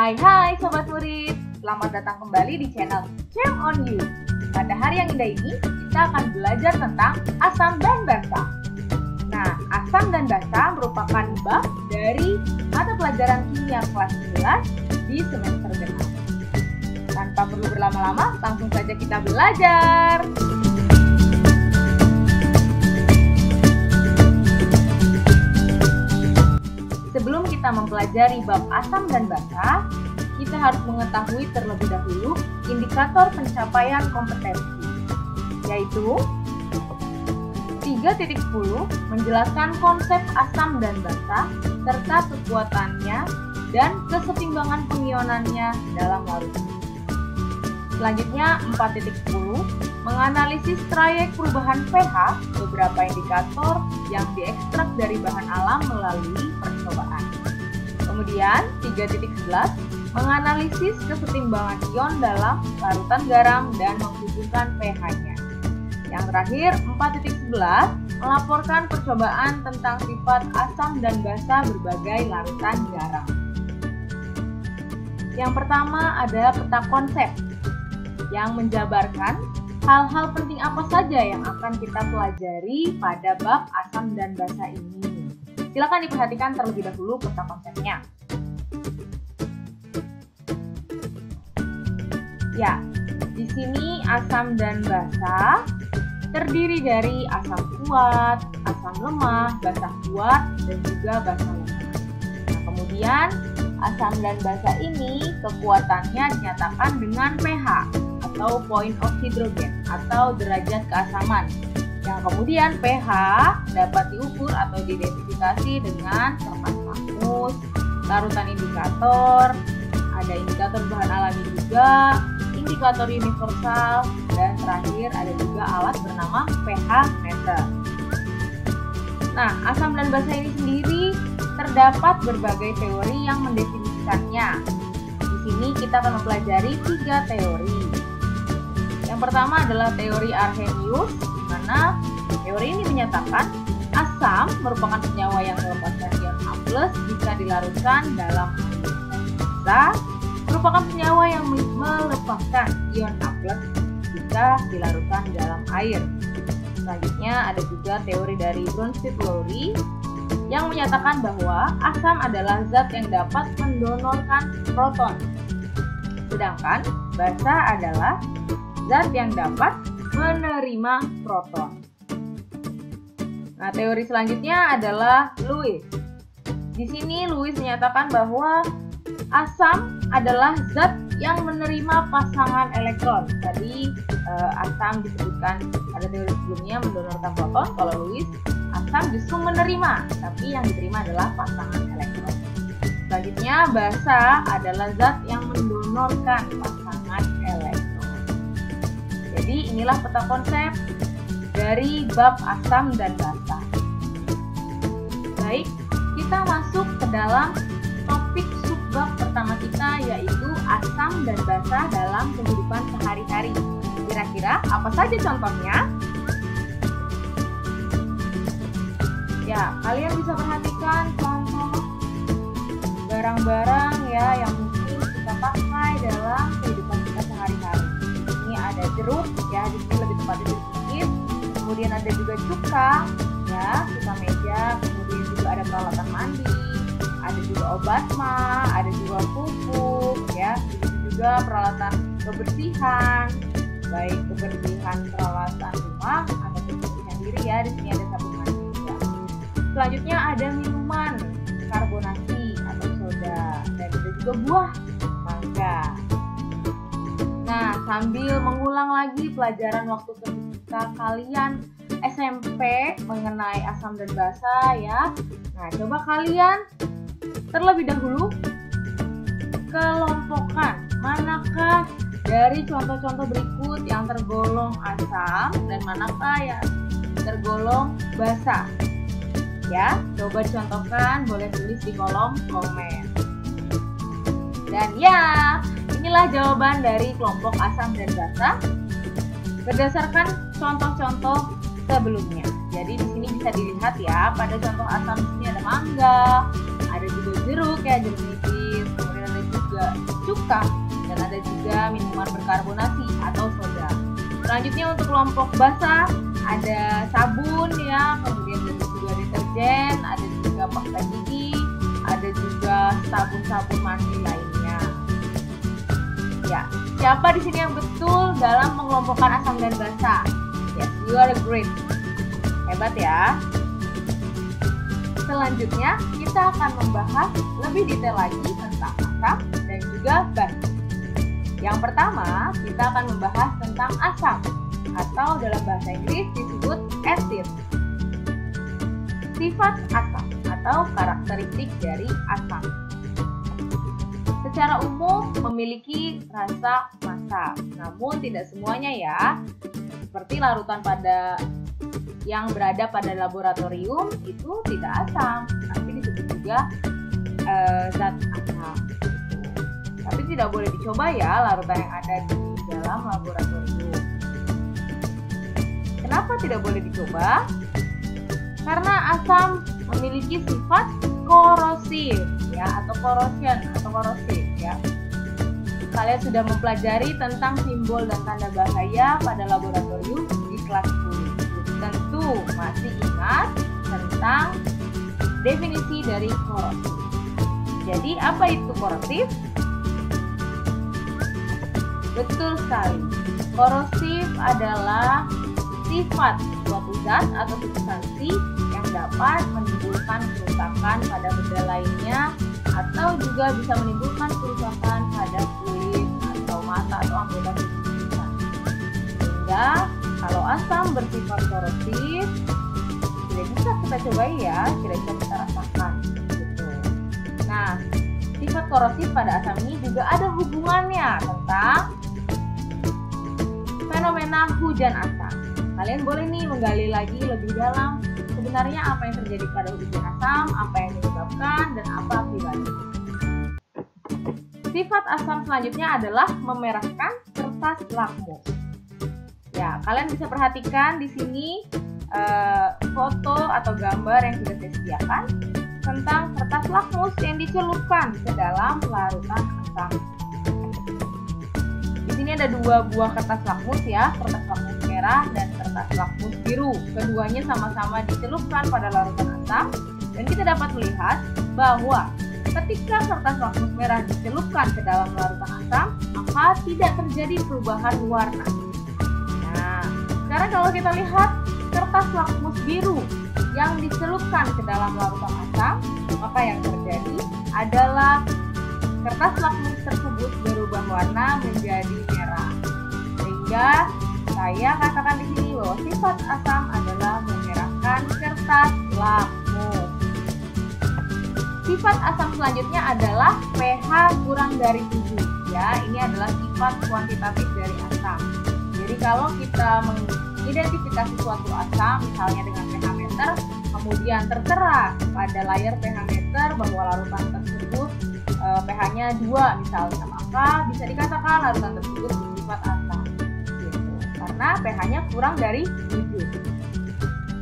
Hai Sobat Murid, selamat datang kembali di channel Jam on You. Pada hari yang indah ini, kita akan belajar tentang asam dan basa. Nah, asam dan basa merupakan bab dari mata pelajaran kimia kelas 11 di semester genap. Tanpa perlu berlama-lama, langsung saja kita belajar. Sebelum kita mempelajari bab asam dan basa, kita harus mengetahui terlebih dahulu indikator pencapaian kompetensi, yaitu 3.10 menjelaskan konsep asam dan basa serta kekuatannya dan kesetimbangan pengionannya dalam larutan. Selanjutnya 4.10 menganalisis trayek perubahan pH beberapa indikator yang diekstrak dari bahan alam melalui percobaan. Kemudian 3.11 menganalisis kesetimbangan ion dalam larutan garam dan menghubungkan pH-nya. Yang terakhir 4.11 melaporkan percobaan tentang sifat asam dan basa berbagai larutan garam. Yang pertama ada peta konsep yang menjabarkan hal-hal penting apa saja yang akan kita pelajari pada bab asam dan basa ini. Silakan diperhatikan terlebih dahulu peta konsepnya. Ya, di sini asam dan basa terdiri dari asam kuat, asam lemah, basa kuat, dan juga basa lemah. Nah, kemudian asam dan basa ini kekuatannya dinyatakan dengan pH atau point of hydrogen atau derajat keasaman, yang kemudian pH dapat diukur atau diidentifikasi dengan kertas lakmus, larutan indikator, ada indikator bahan alami juga, indikator universal, dan terakhir ada juga alat bernama pH meter. Nah, asam dan basa ini sendiri terdapat berbagai teori yang mendefinisikannya. Di sini kita akan mempelajari 3 teori. Yang pertama adalah teori Arrhenius, di mana teori ini menyatakan asam merupakan senyawa yang melepaskan ion A+ jika dilarutkan dalam air. Basa merupakan senyawa yang melepaskan ion A+ jika dilarutkan dalam air. Selanjutnya ada juga teori dari Bronsted-Lowry yang menyatakan bahwa asam adalah zat yang dapat mendonorkan proton, sedangkan basa adalah zat yang dapat menerima proton. Nah, teori selanjutnya adalah Lewis. Di sini Lewis menyatakan bahwa asam adalah zat yang menerima pasangan elektron. Tadi asam disebutkan pada teori sebelumnya mendonorkan proton, kalau Lewis asam justru menerima, tapi yang diterima adalah pasangan elektron. Selanjutnya basa adalah zat yang mendonorkan pasangan elektron. Jadi inilah peta konsep dari bab asam dan basa. Baik, kita masuk ke dalam topik subbab pertama kita, yaitu asam dan basa dalam kehidupan sehari-hari. Kira-kira apa saja contohnya? Ya, kalian bisa perhatikan contoh barang-barang ya yang mungkin kita pakai dalam kehidupan kita sehari-hari. Ini ada jeruk ya, di sini lebih tepatnya jeruk nipis. Kemudian ada juga cuka ya, cuka meja. Kemudian juga ada peralatan mandi, ada juga obat mah, ada juga pupuk ya. Begitu juga peralatan kebersihan, baik kebersihan peralatan rumah atau kebersihan diri ya. Di sini ada sabun mandi juga. Selanjutnya ada minuman karbonasi atau soda, dan ada juga buah mangga. Nah, sambil mengulang lagi pelajaran waktu ketika kalian SMP mengenai asam dan basa ya. Nah, coba kalian terlebih dahulu kelompokkan manakah dari contoh-contoh berikut yang tergolong asam dan manakah yang tergolong basa. Ya, coba dicontohkan, boleh tulis di kolom komen. Dan ya, inilah jawaban dari kelompok asam dan basa berdasarkan contoh-contoh sebelumnya. Jadi di sini bisa dilihat ya, pada contoh asam di sini ada mangga, ada juga jeruk ya, jeruk nipis, kemudian ada juga juga cuka, dan ada juga minuman berkarbonasi atau soda. Selanjutnya untuk kelompok basa ada sabun ya, kemudian ada juga deterjen, ada juga pasta gigi, ada juga sabun-sabun mandi lainnya. Ya, siapa di sini yang betul dalam mengelompokkan asam dan basa? Yes, you are great. Hebat ya. Selanjutnya kita akan membahas lebih detail lagi tentang asam dan juga basa. Yang pertama, kita akan membahas tentang asam atau dalam bahasa Inggris disebut acid. Sifat asam atau karakteristik dari asam. Secara umum memiliki rasa masam, namun tidak semuanya ya. Seperti larutan yang berada pada laboratorium itu tidak asam, tapi disebut juga zat asam. Tapi tidak boleh dicoba ya larutan yang ada di dalam laboratorium. Kenapa tidak boleh dicoba? Karena asam memiliki sifat korosif ya, atau korosif ya. Kalian sudah mempelajari tentang simbol dan tanda bahaya pada laboratorium di kelas 10. Tentu masih ingat tentang definisi dari korosif. Jadi apa itu korosif? Betul sekali. Korosif adalah sifat suatu zat atau substansi yang dapat menimbulkan kerusakan pada benda lainnya atau juga bisa menimbulkan kerusakan pada kulit atau mata atau anggota tubuh kita. Sehingga kalau asam bersifat korosif tidak bisa kita cobai ya, tidak bisa kita rasakan gitu. Nah, sifat korosif pada asam ini juga ada hubungannya tentang fenomena hujan asam. Kalian boleh nih menggali lagi lebih dalam sebenarnya apa yang terjadi pada hujan asam, apa yang menyebabkan, dan apa akibatnya. Sifat asam selanjutnya adalah memerahkan kertas lakmus. Ya, kalian bisa perhatikan di sini foto atau gambar yang sudah saya sediakan tentang kertas lakmus yang dicelupkan ke dalam larutan asam. Di sini ada dua buah kertas lakmus ya, kertas lakmus merah dan kertas lakmus biru. Keduanya sama-sama dicelupkan pada larutan asam dan kita dapat melihat bahwa ketika kertas lakmus merah dicelupkan ke dalam larutan asam, maka tidak terjadi perubahan warna. Nah, sekarang kalau kita lihat kertas lakmus biru yang dicelupkan ke dalam larutan asam, maka yang terjadi adalah kertas lakmus tersebut berubah warna menjadi merah. Sehingga saya katakan di sini bahwa sifat asam adalah memerahkan kertas lakmus. Sifat asam selanjutnya adalah pH kurang dari 7. Ya, ini adalah sifat kuantitatif dari asam. Jadi kalau kita mengidentifikasi suatu asam misalnya dengan pH meter, kemudian tertera pada layar pH meter bahwa larutan tersebut pH-nya 2 misalnya, maka bisa dikatakan larutan tersebut bersifat asam gitu, karena pH-nya kurang dari 7.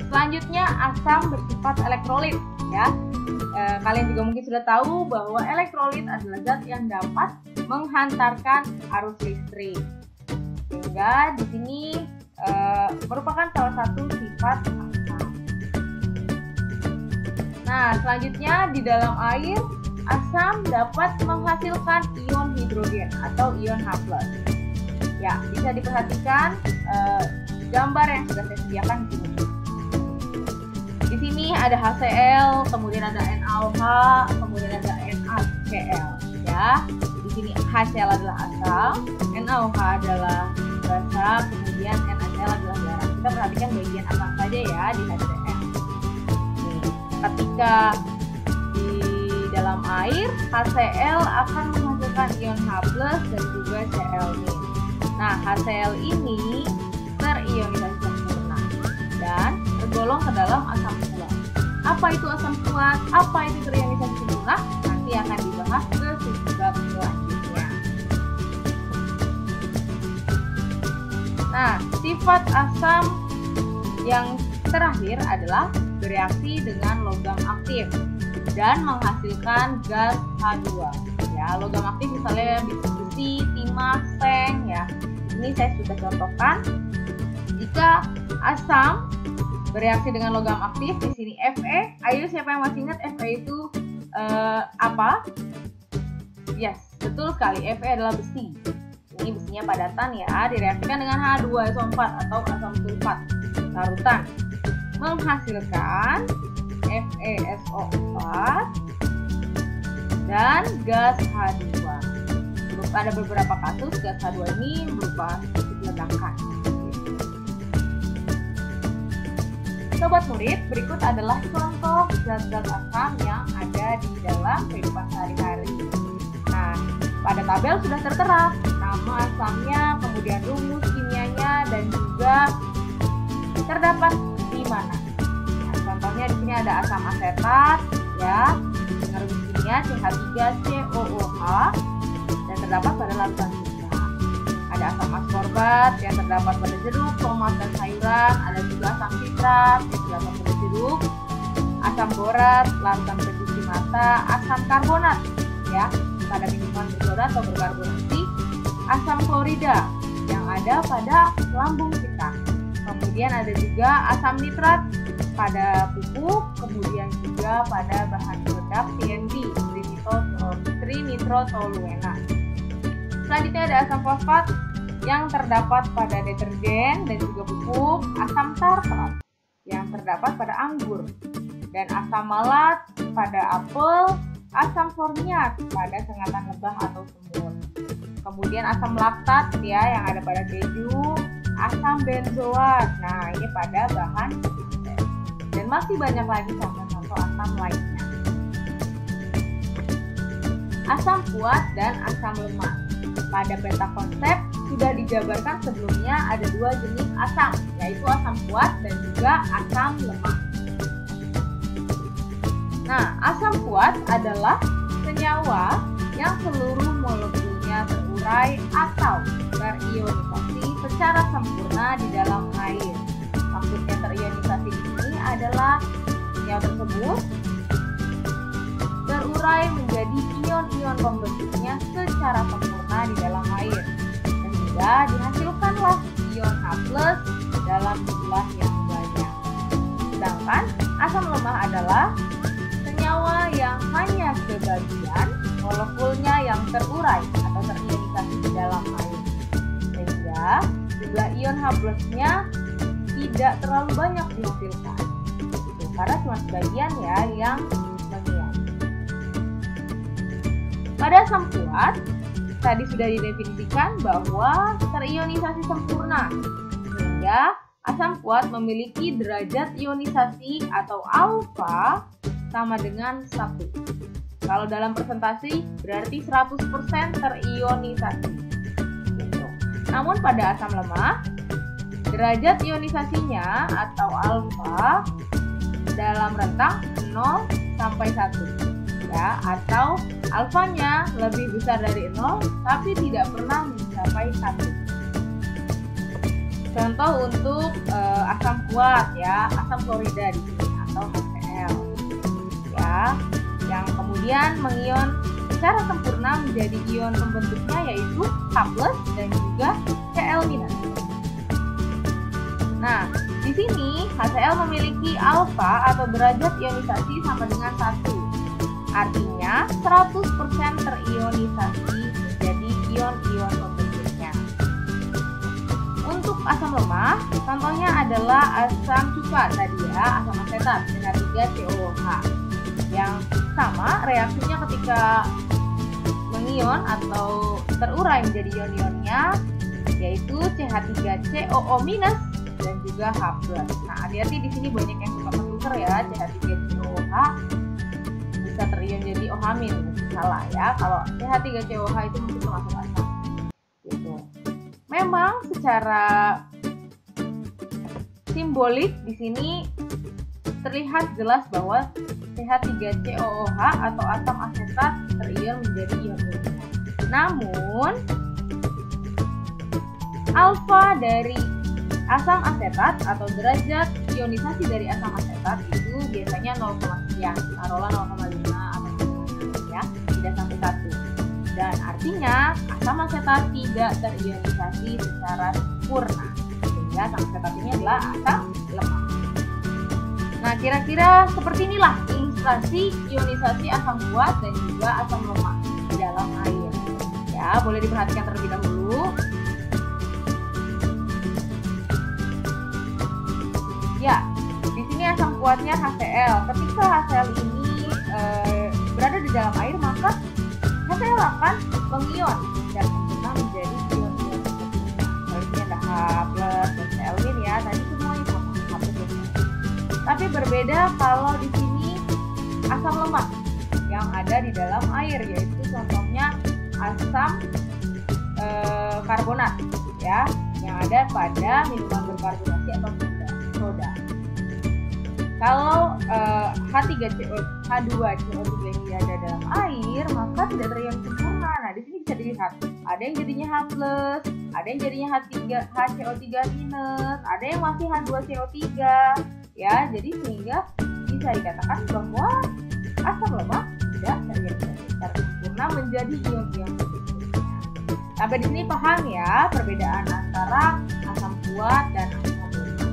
Selanjutnya asam bersifat elektrolit ya. Kalian juga mungkin sudah tahu bahwa elektrolit adalah zat yang dapat menghantarkan arus listrik. Sehingga di sini merupakan salah satu sifat asam. Nah, selanjutnya di dalam air asam dapat menghasilkan ion hidrogen atau ion H+. Ya, bisa diperhatikan gambar yang sudah saya sediakan di sini. Di sini ada HCl, kemudian ada NaOH, kemudian ada NaCl. Ya, di sini HCl adalah asam, NaOH adalah basa, kemudian NaCl adalah garam. Kita perhatikan bagian asam saja ya di HCl. Nih, ketika di dalam air, HCl akan menghasilkan ion H+ dan juga Cl-. Nah, HCl ini terionisasi sempurna dan tergolong ke dalam asam kuat. Apa itu asam kuat? Apa itu terionisasi sempurna? Nanti akan dibahas ke bab selanjutnya. Nah, sifat asam yang terakhir adalah bereaksi dengan logam aktif dan menghasilkan gas H2. ya. Logam aktif misalnya besi, timah, seng ya. Ini saya sudah contohkan. Jika asam bereaksi dengan logam aktif, di sini Fe. Ayo siapa yang masih ingat Fe itu apa? Yes, betul sekali. Fe adalah besi. Ini besinya padatan ya, direaksikan dengan H2SO4 atau asam sulfat larutan, menghasilkan FeSO4 dan gas H2. Ada beberapa kasus gas H2 ini berupa titik ledakan. Sobat murid, berikut adalah contoh zat-zat asam yang ada di dalam kehidupan sehari-hari. Nah, pada tabel sudah tertera nama asamnya, kemudian rumus kimianya, dan juga terdapat di mana. Nah, contohnya di sini ada asam asetat, ya, dengan rumus kimia CH3COOH dan terdapat pada larutan kita. Ada asam askorbat yang terdapat pada jeruk, tomat, dan sayuran. Ada juga asam sitrat yang terdapat pada jeruk, asam borat, larutan pencuci mata, asam karbonat, ya, pada minuman bersoda atau berkarbonasi, asam klorida yang ada pada lambung kita. Kemudian ada juga asam nitrat pada pupuk, kemudian juga pada bahan peledak TNT, trinitrotoluena. Selanjutnya ada asam fosfat yang terdapat pada deterjen dan juga pupuk, asam tartrat yang terdapat pada anggur, dan asam malat pada apel, asam formiat pada sengatan lebah atau semut. Kemudian asam laktat ya yang ada pada keju, asam benzoat. Nah, ini pada bahan dan masih banyak lagi contoh-contoh asam lainnya. Asam kuat dan asam lemah. Pada peta konsep sudah dijabarkan sebelumnya ada dua jenis asam, yaitu asam kuat dan juga asam lemah. Nah, asam kuat adalah senyawa yang seluruh molekulnya terurai atau terionisasi secara sempurna di dalam air. Maksudnya terionisasi di sini adalah senyawa tersebut terurai menjadi ion-ion pembentuknya secara sempurna di dalam air, sehingga dihasilkanlah ion H+ dalam jumlah yang banyak. Sedangkan asam lemah adalah senyawa yang hanya sebagian molekulnya yang terurai atau terionisasi di dalam air, sehingga jumlah ion H+-nya tidak terlalu banyak dihasilkan. Karena cuma sebagian ya yang mengion. Pada asam kuat, tadi sudah didefinisikan bahwa terionisasi sempurna, sehingga asam kuat memiliki derajat ionisasi atau alfa sama dengan 1. Kalau dalam presentasi berarti 100% terionisasi. Gitu. Namun pada asam lemah, derajat ionisasinya atau alfa dalam rentang 0 sampai 1. Ya, atau alfanya lebih besar dari 0 tapi tidak pernah mencapai 1. Contoh untuk asam kuat ya, asam klorida di sini atau HCl. Ya, yang kemudian mengion secara sempurna menjadi ion pembentuknya yaitu H+ dan juga Cl-. Nah, di sini HCl memiliki alfa atau derajat ionisasi sama dengan 1. Artinya 100% terionisasi menjadi ion-ion pembentuknya. Untuk asam lemah, contohnya adalah asam cuka tadi ya, asam asetat CH3COOH. Yang sama reaksinya ketika mengion atau terurai menjadi ion-ionnya yaitu CH3COO- dan juga H+. Nah, hati-hati di sini banyak yang suka menukar ya, CH3COOH bisa terion jadi OH-, salah ya. Kalau CH3COOH itu mungkin termasuk asam. Gitu. Memang secara simbolik di sini terlihat jelas bahwa CH3COOH atau asam asetat terion menjadi ion-ion. Namun alfa dari asam asetat atau derajat ionisasi dari asam asetat itu biasanya 0, sekian, taruhlah 0,5 atau ya, tidak sampai 1. dan artinya asam asetat tidak terionisasi secara sempurna, sehingga asam asetat ini adalah asam lemah. Nah, kira-kira seperti inilah ilustrasi ionisasi asam kuat dan juga asam lemah di dalam air. Ya, boleh diperhatikan terlebih dahulu. Ya, di sini asam kuatnya HCl. Ketika HCl ini berada di dalam air, maka HCl akan mengion dan sempurna menjadi ion-ion seperti ini. Kalau ini ada H+ dan Cl ya, tadi semuanya sama H+ dan Cl. Tapi berbeda kalau di sini asam lemah yang ada di dalam air, yaitu contohnya asam karbonat ya, yang ada pada minuman berkarbonasi atau soda. Kalau H2CO3 ini ada dalam air, maka tidak terion sempurna. Nah, di sini bisa dilihat ada yang jadinya H+, ada yang jadinya HCO3-, ada yang masih H2CO3 ya. Jadi sehingga bisa dikatakan bahwa asam lemah tidak terionisasi secara sempurna menjadi ion-ion berikutnya. Sampai di sini paham ya perbedaan antara asam kuat dan asam lemah.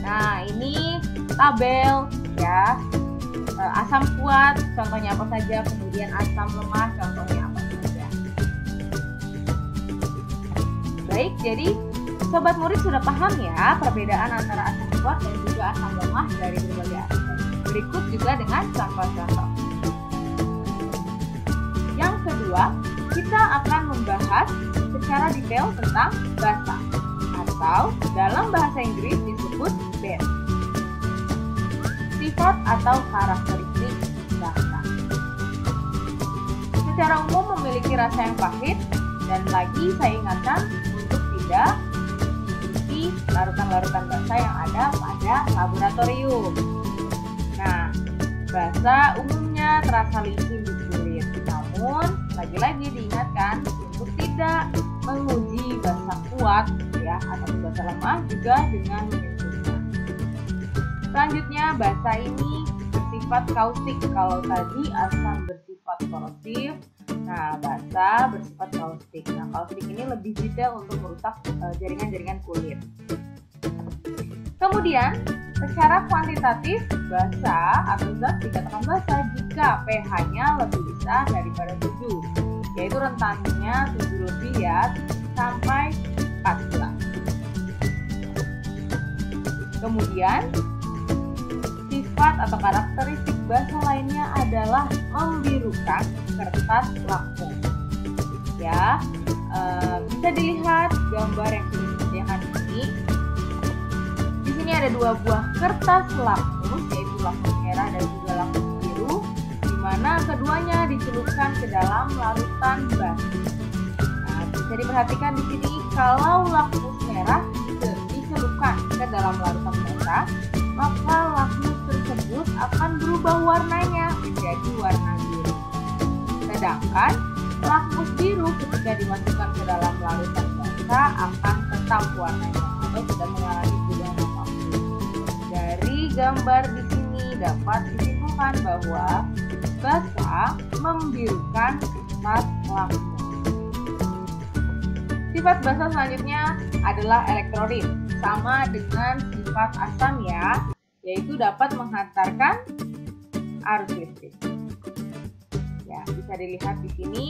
Nah, ini tabel ya. Asam kuat contohnya apa saja, kemudian asam lemah contohnya apa saja. Baik, jadi sobat murid sudah paham ya perbedaan antara asam kuat dan juga asam lemah dari berbagai aspek. Berikut juga dengan contoh-contoh. Yang kedua, kita akan membahas secara detail tentang basa, atau dalam bahasa Inggris disebut base. Sifat atau karakteristik basa. Secara umum memiliki rasa yang pahit, dan lagi saya ingatkan untuk tidak mengikuti larutan-larutan basa yang ada pada laboratorium. Nah, basa umumnya terasa licin di kulit, namun lagi-lagi diingatkan untuk tidak menguji basa kuat ya atau basa lemah juga dengan menyentuhnya. Selanjutnya, basa ini bersifat kaustik. Kalau tadi asam bersifat korosif, nah basa bersifat kaustik. Nah, kaustik ini lebih detail untuk merusak jaringan-jaringan kulit. Kemudian, secara kuantitatif, basa atau zat dikatakan basa jika pH-nya lebih besar daripada 7, yaitu rentannya 7 lebih ya, sampai 14. Kemudian, sifat atau karakteristik basa lainnya adalah membirukan kertas lakmus. Ya, bisa dilihat gambar yang sudah disediakan di sini. Di sini ada dua buah kertas lakmus, yaitu lakmus merah dan juga lakmus biru, di mana keduanya dicelupkan ke dalam larutan basa. Nah, bisa diperhatikan di sini kalau lakmus merah dicelupkan ke dalam larutan basa, maka lakmus tersebut akan berubah warnanya menjadi warna biru. Sedangkan lakmus biru ketika dimasukkan ke dalam larutan basa akan tetap warnanya atau tidak mengalami perubahan apapun. Dari gambar di sini dapat disimpulkan bahwa basa membirukan kertas lakmus. Sifat basa selanjutnya adalah elektrolit, sama dengan sifat asam ya, yaitu dapat menghantarkan arus listrik. Ya, bisa dilihat di sini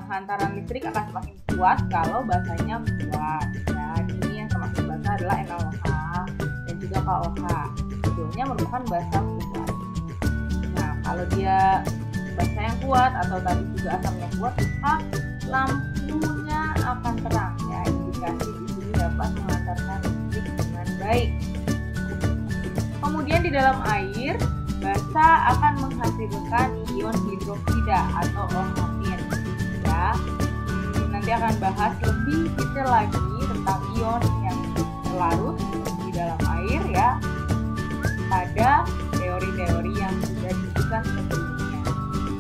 hantaran listrik akan semakin kuat kalau basanya kuat. Ya, di sini yang termasuk basa adalah NaOH dan juga KOH. Keduanya merupakan basa kuat. Nah, kalau dia basa yang kuat atau tadi juga asamnya kuat, maka lampunya akan terang ya, indikasi di sini dapat mengantarkan listrik dengan baik. Kemudian di dalam air, basa akan menghasilkan ion hidroksida atau OH- ya. Nanti akan bahas lebih detail lagi tentang ion yang terlarut di dalam air ya, pada teori-teori yang sudah disebutkan sebelumnya.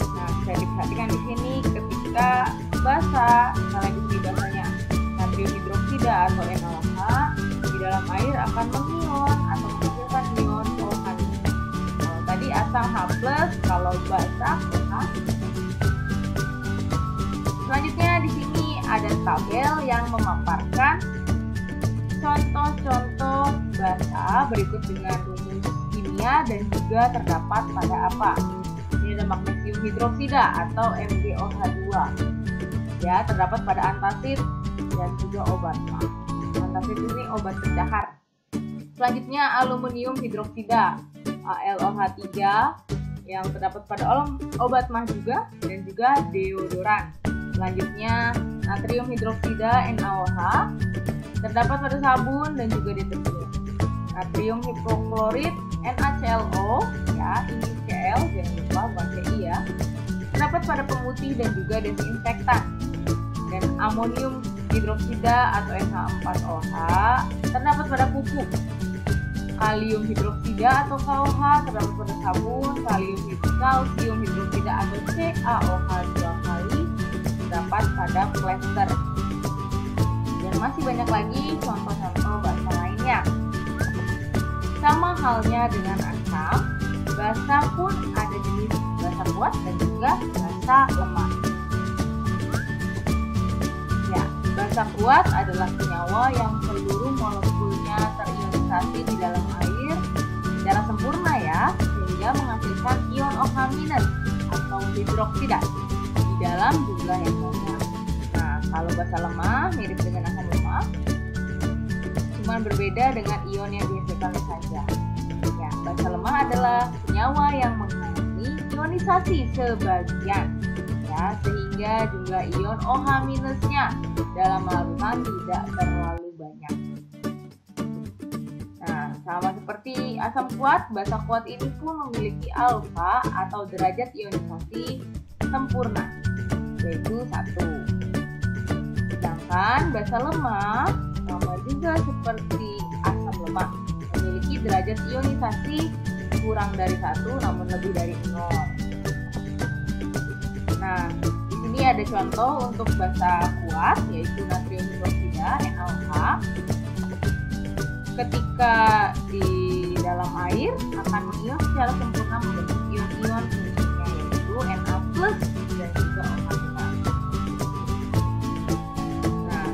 Nah, bisa diperhatikan di sini ketika basa, misalnya di sini basanya natrium hidroksida atau NaOH, di dalam air akan mengion atau menghasilkan ion OH. Kalau tadi asam H+, kalau basa OH. tabel yang memaparkan contoh-contoh basa berikut dengan rumus kimia dan juga terdapat pada apa. Ini ada magnesium hidroksida atau MgOH2. Ya, terdapat pada antasid dan juga obat mah. Antasid ini obat berdahar. Selanjutnya aluminium hidroksida AlOH3 yang terdapat pada obat mah juga dan juga deodoran. Selanjutnya natrium hidroksida NaOH terdapat pada sabun dan juga deterjen. Natrium hipoklorit NaClO, ya ini Cl jangan lupa pakai I ya. Terdapat pada pemutih dan juga desinfektan. Dan amonium hidroksida atau NH4OH terdapat pada pupuk. Kalium hidroksida atau KOH terdapat pada sabun. Kalsium hidroksida atau CaOH 2 kali terdapat pada plester. Dan masih banyak lagi contoh-contoh basa lainnya. Sama halnya dengan asam, basa pun ada jenis basa kuat dan juga basa lemah. Ya, basa kuat adalah senyawa yang seluruh molekulnya terionisasi di dalam air secara sempurna ya, sehingga menghasilkan ion OH- atau hidroksida di dalam jumlah yang banyak. Nah, kalau basa lemah mirip dengan asam lemah, cuma berbeda dengan ion yang dihasilkan saja. Ya, basa lemah adalah senyawa yang mengalami ionisasi sebagian, ya, sehingga jumlah ion OH- dalam larutan tidak terlalu banyak. Nah, sama seperti asam kuat, basa kuat ini pun memiliki alfa atau derajat ionisasi sempurna, yaitu 1. Sedangkan basa lemah sama juga seperti asam lemah, memiliki derajat ionisasi kurang dari 1 namun lebih dari 0. Nah, di sini ada contoh untuk basa kuat, yaitu natrium hidroksida NaOH. Ketika di dalam air akan mengion secara sempurna membentuk ion-ion fungsinya, yaitu Na+ dan juga OH. Nah,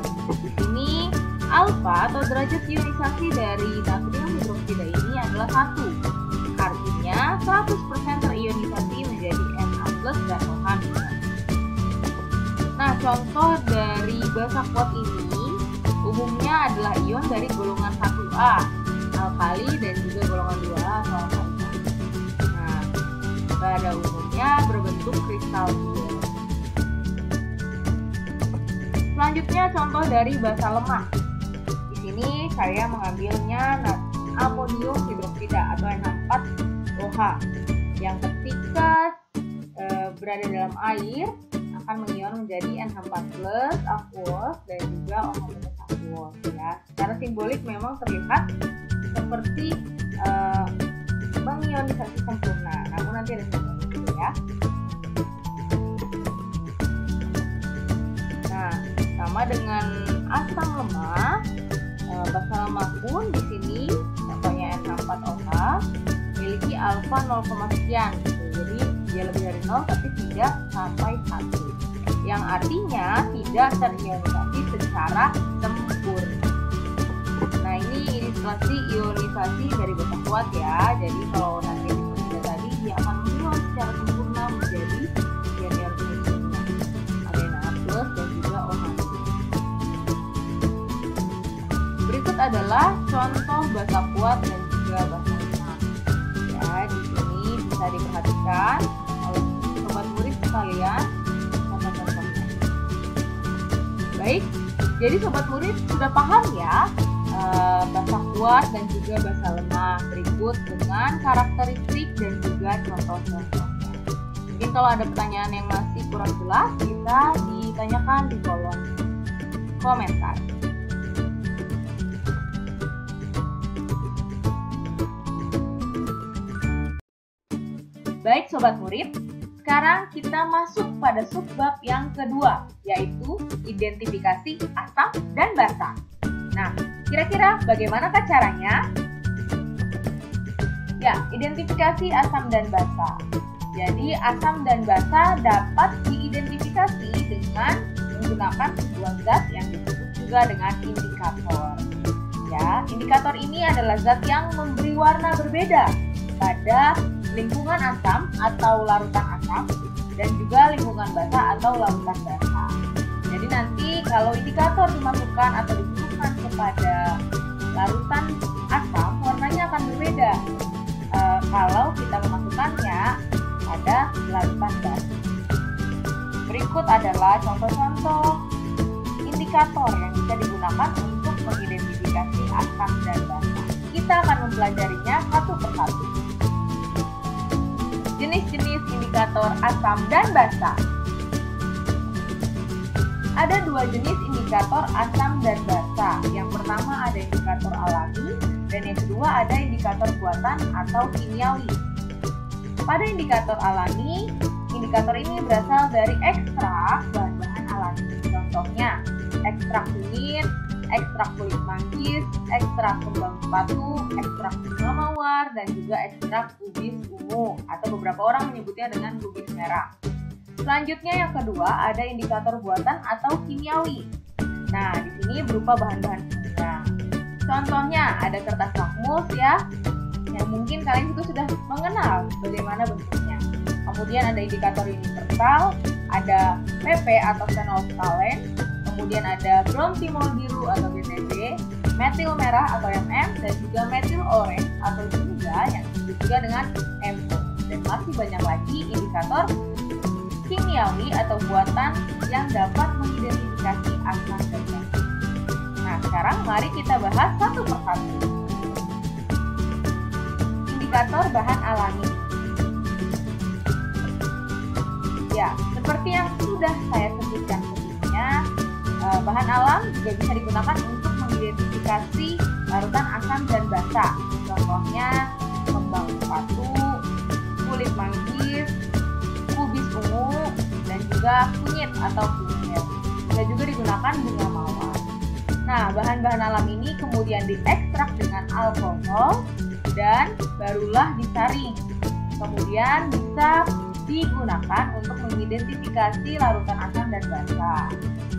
di sini alfa atau derajat ionisasi dari natrium hidroksida ini adalah 1. Artinya 100% terionisasi menjadi Na+ dan OH-. Nah, contoh dari basa kuat ini umumnya adalah ion dari golongan 1A, alkali, dan juga golongan 2A atau alkali. Nah, pada umumnya berbentuk kristal ion. Selanjutnya contoh dari basa lemah. Di sini saya mengambilnya amonium hidroksida atau NH4OH yang ketika berada dalam air akan mengion menjadi NH4+ aqueous dan juga OH- aqueous ya. Secara simbolik memang terlihat seperti mengionisasi sempurna, namun nanti ada simbolik ya. Nah, sama dengan asam lemah, basa lemah pun di sini contohnya NH4OH memiliki alfa 0, sekian gitu. Jadi dia lebih dari 0 tapi tidak sampai 1. Yang artinya tidak terionisasi secara sempurna. Nah, ini ilustrasi ionisasi dari basa kuat ya. Jadi kalau nanti seperti tadi dia akan mengion secara sempurna menjadi ion-ion fungsinya. Ada Na+ dan juga OH. Berikut adalah contoh basa kuat dan juga basa lemah. Ya, di sini bisa diperhatikan oleh sobat murid sekalian. Baik, jadi sobat murid sudah paham ya basa kuat dan juga basa lemah. Berikut dengan karakteristik dan juga contoh-contohnya. Mungkin kalau ada pertanyaan yang masih kurang jelas, bisa ditanyakan di kolom komentar. Baik sobat murid, sekarang kita masuk pada subbab yang kedua, yaitu identifikasi asam dan basa. Nah, kira-kira bagaimanakah caranya? Ya, identifikasi asam dan basa. Jadi, asam dan basa dapat diidentifikasi dengan menggunakan sebuah zat yang disebut juga dengan indikator. Ya, indikator ini adalah zat yang memberi warna berbeda pada lingkungan asam atau larutan asam dan juga lingkungan basa atau larutan basa. Jadi nanti kalau indikator dimasukkan atau dimasukkan kepada larutan asam, warnanya akan berbeda kalau kita memasukkannya pada larutan basa. Berikut adalah contoh-contoh indikator yang bisa digunakan untuk mengidentifikasi asam dan basa. Kita akan mempelajarinya satu persatu. Jenis-jenis indikator asam dan basa. Ada dua jenis indikator asam dan basa. Yang pertama ada indikator alami dan yang kedua ada indikator buatan atau kimiawi. Pada indikator alami, indikator ini berasal dari ekstrak bahan-bahan alami. Contohnya, ekstrak kunyit, ekstrak kulit manggis, ekstrak kembang sepatu, ekstrak bunga mawar, dan juga ekstrak kubis ungu atau beberapa orang menyebutnya dengan kubis merah. Selanjutnya yang kedua ada indikator buatan atau kimiawi. Nah, di sini berupa bahan-bahan kimia. Contohnya ada kertas lakmus ya, yang mungkin kalian juga sudah mengenal bagaimana bentuknya. Kemudian ada indikator universal, ada PP atau phenolphthalein, kemudian ada bromtimol biru atau BTB, metil merah atau MM, dan juga metil orange atau juga yang disebut juga dengan MO. Dan masih banyak lagi indikator kimiawi atau buatan yang dapat mengidentifikasi asam dan basa. Nah, sekarang mari kita bahas satu persatu. Indikator bahan alami. Ya, seperti yang sudah saya sebutkan sebelumnya, bahan alam juga bisa digunakan untuk mengidentifikasi larutan asam dan basa. Contohnya kembang sepatu, kulit manggis, kubis ungu, dan juga kunyit atau kunyit. Bisa juga digunakan bunga mawar. Nah, bahan-bahan alam ini kemudian diekstrak dengan alkohol dan barulah disaring. Kemudian bisa digunakan untuk mengidentifikasi larutan asam dan basa.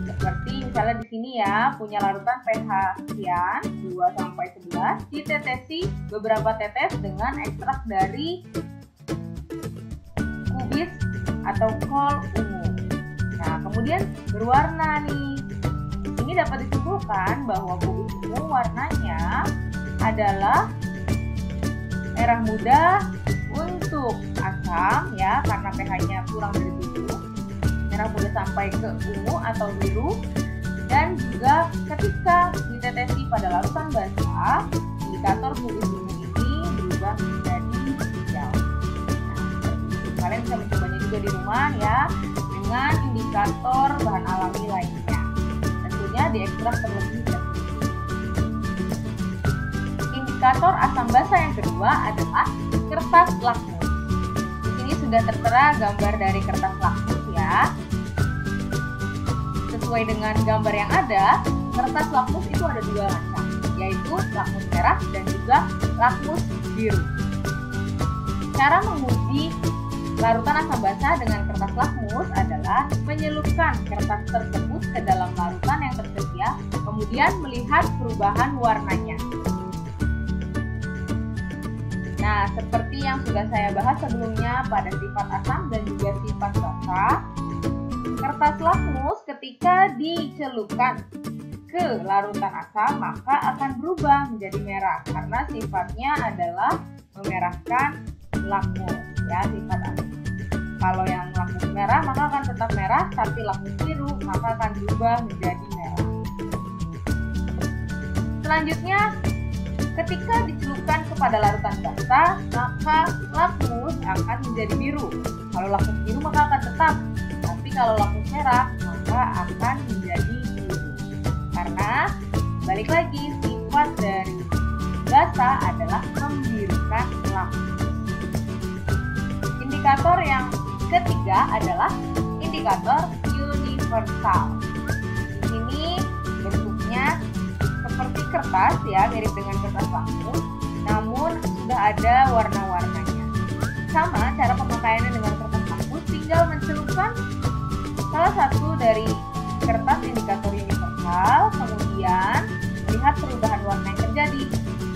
Seperti misalnya di sini ya, punya larutan pH sekian 2-11, ditetesi beberapa tetes dengan ekstrak dari kubis atau kol ungu. Nah, kemudian berwarna nih. Ini dapat disimpulkan bahwa kubis ungu warnanya adalah merah muda untuk asam ya, karena pH-nya kurang dari 7. Merah muda sampai ke ungu atau biru. Dan juga ketika ditetesi pada larutan basa, indikator kubis ungu ini berubah menjadi hijau. Kalian bisa mencobanya juga di rumah ya, dengan indikator bahan alami lainnya. Tentunya diekstrak terlebih dahulu. Indikator asam basa yang kedua adalah kertas lakmus. Di sini sudah tertera gambar dari kertas lakmus ya. Sesuai dengan gambar yang ada, kertas lakmus itu ada dua macam, yaitu lakmus merah dan juga lakmus biru. Cara menguji larutan asam basa dengan kertas lakmus adalah menyelupkan kertas tersebut ke dalam larutan yang tersedia, kemudian melihat perubahan warnanya. Nah, seperti yang sudah saya bahas sebelumnya pada sifat asam dan juga sifat basa, kertas lakmus ketika dicelupkan ke larutan asam maka akan berubah menjadi merah karena sifatnya adalah memerahkan lakmus ya, sifat asam. Kalau yang lakmus merah maka akan tetap merah, tapi lakmus biru maka akan berubah menjadi merah. Selanjutnya, ketika dicelupkan kepada larutan basa maka lakmus akan menjadi biru. Kalau lakmus biru maka akan tetap, tapi kalau lakmus merah maka akan menjadi biru. Karena balik lagi, sifat dari basa adalah membirukan lakmus. Indikator yang ketiga adalah indikator universal. Di sini bentuknya seperti kertas ya, mirip dengan kertas lakmus, namun sudah ada warna-warnanya. Sama cara pemakaiannya dengan kertas lakmus, tinggal mencelupkan salah satu dari kertas indikator universal, kemudian melihat perubahan warna yang terjadi.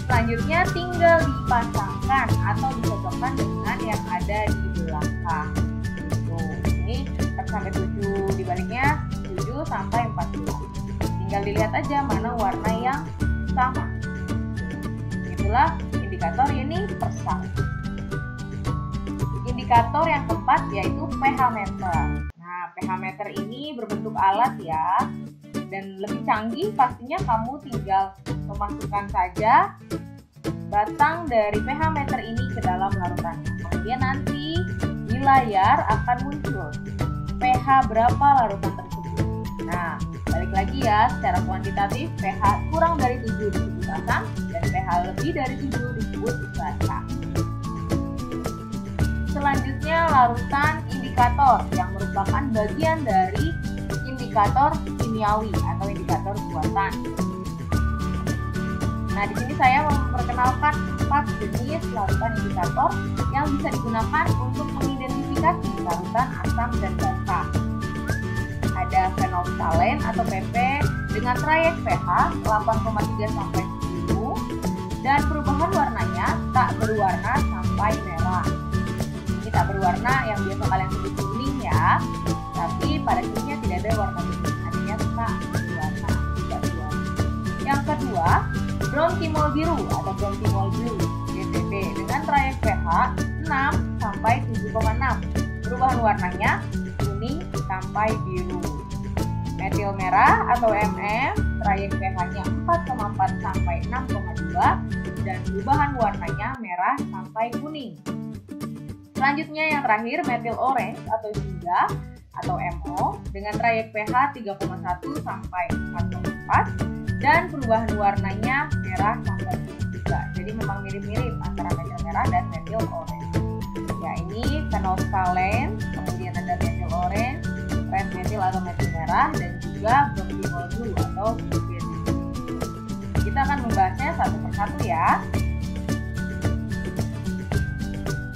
Selanjutnya tinggal dipasangkan atau dicocokkan dengan yang ada di belakang. Ini 1-7 dibaliknya 7 sampai 14. Tinggal dilihat aja mana warna yang sama. Itulah indikator universal. Indikator yang keempat yaitu pH meter. Nah, pH meter ini berbentuk alat ya, dan lebih canggih pastinya kamu tinggal memasukkan saja batang dari pH meter ini ke dalam larutannya. Kemudian nanti di layar akan muncul pH berapa larutan tersebut. Nah, balik lagi ya, secara kuantitatif pH kurang dari 7 disebut asam dan pH lebih dari 7 disebut basa. Selanjutnya larutan indikator yang merupakan bagian dari indikator kimiawi atau indikator buatan. Nah, di sini saya memperkenalkan 4 jenis larutan indikator yang bisa digunakan untuk mengidentifikasi larutan asam dan basa. Ada phenolphthalein atau PP dengan trayek pH 8,3 sampai 10 dan perubahan warnanya tak berwarna sampai merah. Ini tak berwarna yang biasa kalian sebut kuning ya, tapi pada sininya tidak ada warna kuning, artinya tak berwarna. Yang kedua, bronchimol biru atau bronchimol blue (BBB) dengan trayek pH 6 sampai 7,6. Perubahan warnanya kuning sampai biru. Metil merah atau MM, trayek pH-nya 4,4 sampai 6,2 dan perubahan warnanya merah sampai kuning. Selanjutnya yang terakhir, metil orange atau jingga atau MO dengan trayek pH 3,1 sampai 4,4 dan perubahan warnanya merah sampai kuning juga. Jadi memang mirip-mirip antara metil merah dan metil orange. Ya, ini phenolphthalein, kemudian ada metil orange, red metil atau metil merah, dan juga bronchimol blue atau BBB. Kita akan membahasnya satu persatu ya.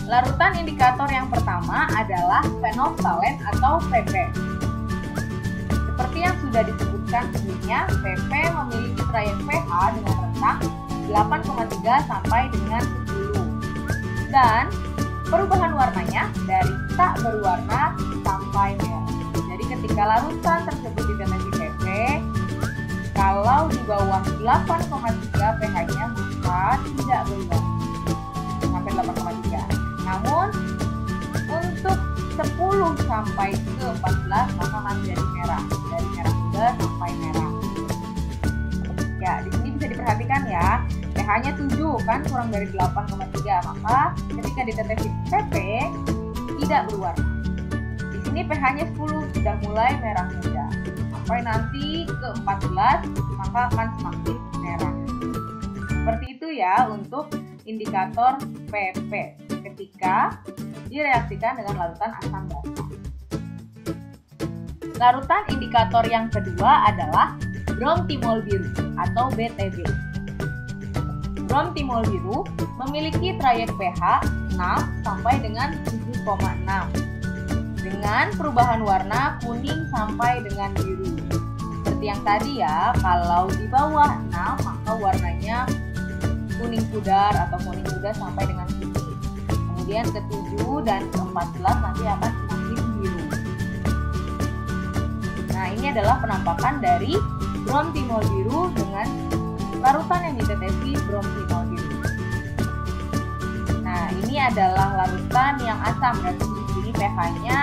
Larutan indikator yang pertama adalah phenolphthalein atau PP. Seperti yang sudah disebutkan sebelumnya, PP memiliki trayek pH dengan rentang 8,3 sampai dengan 10. Dan perubahan warnanya dari tak berwarna sampai merah. Jadi ketika larutan tersebut ditetes PP, kalau di bawah 8,3 pH-nya maka tidak berwarna sampai 8,3. Namun untuk 10 sampai ke 14 maka akan menjadi merah, dari merah muda sampai merah. Ya, di sini bisa diperhatikan ya, pH-nya 7 kan kurang dari 8,3, maka ketika ditetes PP tidak berwarna. Di sini pH-nya 10 sudah mulai merah muda. Sampai nanti ke 14 maka akan semakin merah. Seperti itu ya untuk indikator PP ketika direaksikan dengan larutan asam basa. Larutan indikator yang kedua adalah bronchimol biru atau BTB. Bronchimol biru memiliki trayek pH 6 sampai dengan 7,6 dengan perubahan warna kuning sampai dengan biru. Seperti yang tadi ya, kalau di bawah 6 maka warnanya kuning pudar atau kuning muda sampai dengan kuning. Kemudian ke-7 dan ke-14 nanti akan semakin biru. Nah, ini adalah penampakan dari bronchimol biru dengan larutan yang ditetesi bronchimol biru. Nah, ini adalah larutan yang asam, berarti di sini pH-nya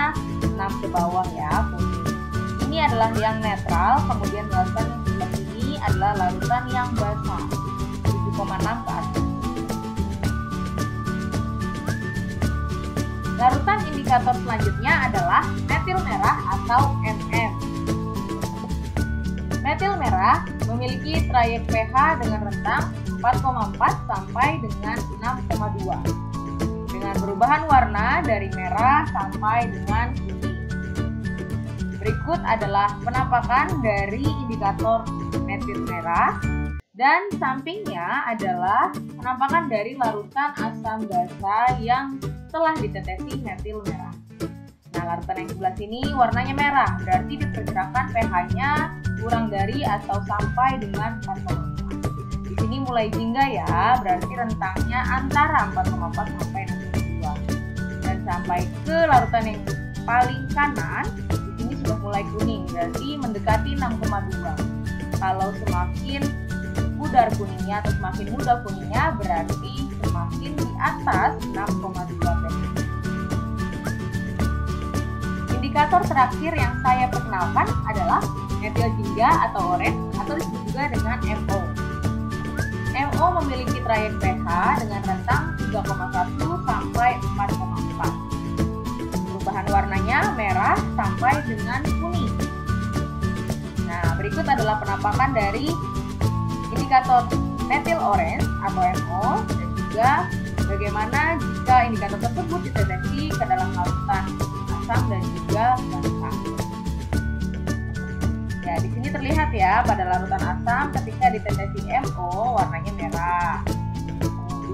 6 ke bawah ya, kuning. Ini adalah yang netral, kemudian larutan yang sebelah ini adalah larutan yang basa, 7,6 ke atas. Larutan indikator selanjutnya adalah metil merah atau MM. Metil merah memiliki trayek pH dengan rentang 4,4 sampai dengan 6,2 dengan perubahan warna dari merah sampai dengan kuning. Berikut adalah penampakan dari indikator metil merah dan sampingnya adalah penampakan dari larutan asam basa yang telah ditetesi metil merah. Nah, larutan yang sebelah sini warnanya merah, berarti diperkirakan pH-nya kurang dari atau sampai dengan 4,4. Di sini mulai jingga ya, berarti rentangnya antara 4,4 sampai 6,2. Dan sampai ke larutan yang paling kanan, di sini sudah mulai kuning, berarti mendekati 6,2. Kalau semakin pudar kuningnya atau semakin muda kuningnya, berarti semakin di atas 6,2 pH. Indikator terakhir yang saya perkenalkan adalah metil jingga atau orange atau disebut juga dengan MO. MO memiliki trayek pH dengan rentang 3,1 sampai 4,4. Perubahan warnanya merah sampai dengan kuning. Nah, berikut adalah penampakan dari indikator metil orange atau MO dan juga bagaimana jika indikator tersebut dideteksi ke dalam larutan asam dan juga basa. Ya, di sini terlihat ya pada larutan asam ketika diteteksi MO warnanya merah.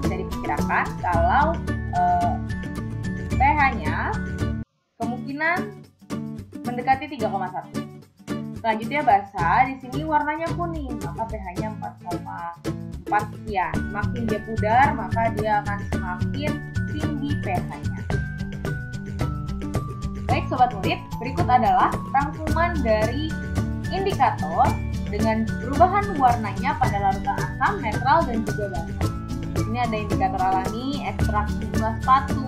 Bisa diperkirakan kalau pH-nya kemungkinan mendekati 3,1. Selanjutnya basa, di sini warnanya kuning, maka pH-nya 4,4 sekian. Semakin dia pudar, maka dia akan semakin tinggi pH-nya. Baik Sobat Murid, berikut adalah rangkuman dari indikator dengan perubahan warnanya pada larutan asam, netral, dan juga basa. Ini ada indikator alami, ekstrak bunga sepatu,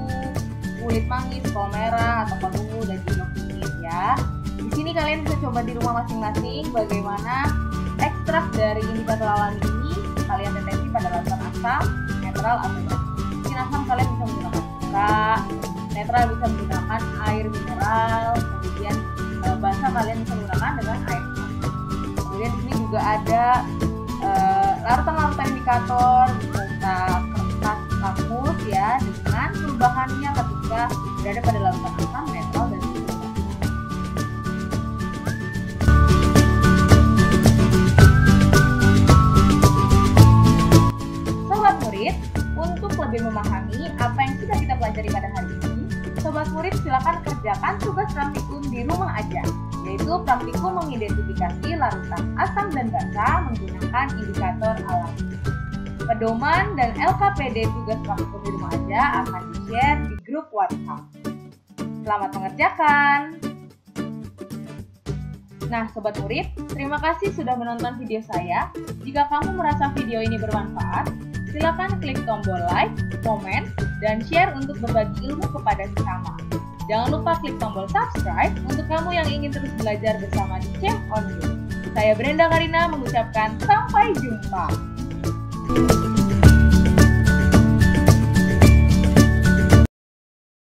kulit manggis, kol merah, atau kol ungu, dan juga kunyit ya. Di sini kalian bisa coba di rumah masing-masing bagaimana ekstrak dari indikator alami ini kalian deteksi pada larutan asam, netral, atau basa. Mungkin asam kalian bisa menggunakan cuka, netral bisa menggunakan air mineral, kemudian basa kalian bisa menggunakan dengan air. Kemudian di sini juga ada larutan-larutan indikator beserta kertas lakmus ya dengan perubahannya ketika berada pada larutan asam, netral, dan juga basa. Sobat Murid, untuk lebih memahami apa yang sudah kita pelajari pada hari ini, Sobat Murid silakan kerjakan tugas praktikum di rumah aja, yaitu praktikum mengidentifikasi larutan asam dan basa menggunakan indikator alami. Pedoman dan LKPD tugas praktikum di rumah aja akan di-share di grup WhatsApp. Selamat mengerjakan! Nah, Sobat Murid, terima kasih sudah menonton video saya. Jika kamu merasa video ini bermanfaat, silakan klik tombol like, komen, dan share untuk berbagi ilmu kepada sesama. Jangan lupa klik tombol subscribe untuk kamu yang ingin terus belajar bersama di Cem On You. Saya Brenda Karina mengucapkan sampai jumpa.